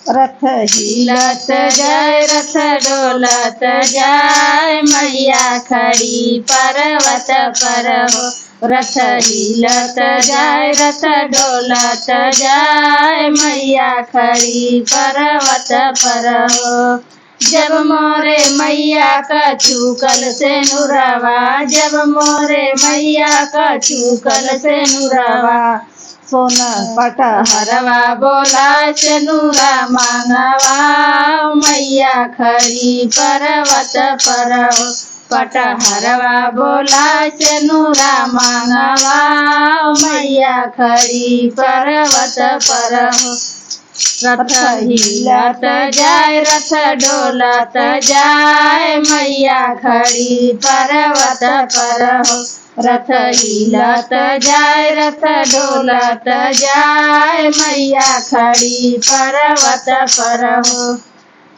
रथ हिलत जाय रथ डोलत जाय मैया खड़ी पर्वत पर हो। रथ हिलत जाय रथ डोलत जाय मैया खड़ी पर्वत पर हो। जब मोरे मैया का चूकल से नुरावा, जब मोरे मैया का चूकल से नुरावा, सोना पटहरवा बोला से नूरा मांगवा मैया खड़ी पर्वत पर हो। पटहरवा बोला से नूरा मांगवा मैया खड़ी पर्वत पर हो। रथ हिलत जाय रथ डोलत जाय मैया खड़ी पर्वत पर हो। रथ हिलत जाय रथ डोलत जाय मैया खड़ी पर्वत पर हो।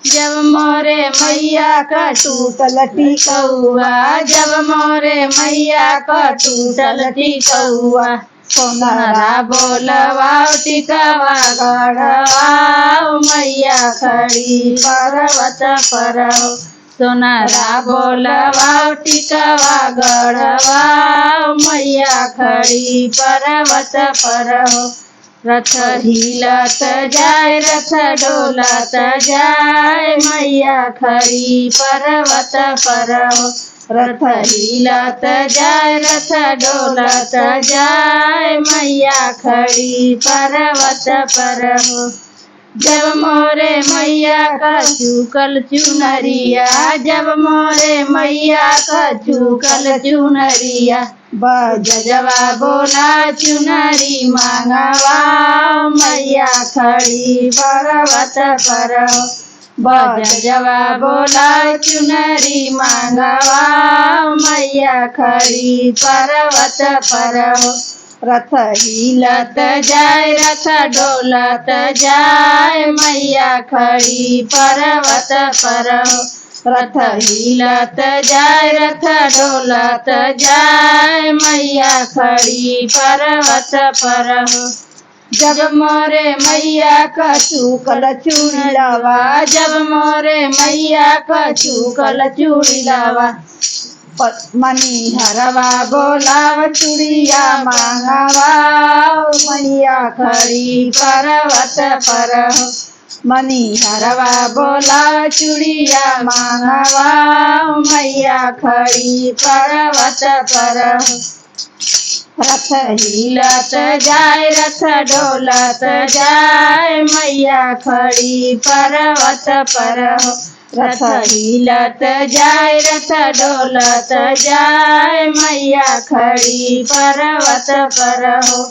जब मोरे मैया का टूटल टिकौआ, जब मोरे मैया का टूटल टिकौआ, सोनारा बोलवा टिकवा गढ़वा मैया खड़ी पर्वत पर हो। सोनारा बोलवा टिकवा गढ़वा मैया खड़ी पर्वत पर हो। रथ हिलत जाय रथ डोलत जाय मैया खड़ी पर्वत पर हो। रथ हिलत जाय रथ डोलत जाय मैया खड़ी पर्वत पर हो। जब मोरे मैया का चूकल चुनरिया, जब मोरे मैया का चूकल चुनरिया, बजवा बोला चुनरी मांगवा मैया खड़ी पर्वत पर हो। बजवा बोला चुनरी मांगवा मैया खड़ी पर्वत पर हो। रथ हिलत जाय रथ डोलत जाय मैया खड़ी पर्वत पर हो। रथ हिलत जाय रथ डोलत जाय मैया खड़ी पर्वत पर हो। जब मोरे मैया का चूकल चूड़िलावा, जब मोरे मैया का चूकल चूड़िलावा, मणिहरवा बोलाव चूड़िया मांगवा मैया खड़ी पर्वत पर हो। मणिहरवा बोला चूड़िया मांगवा मैया खड़ी पर्वत पर हो। रथ हिलत जाय रथ डोलत जाय मैया खड़ी पर्वत पर हो। रथ हिलत जाय रथ डोलत जाय मैया खड़ी पर्वत पर हो।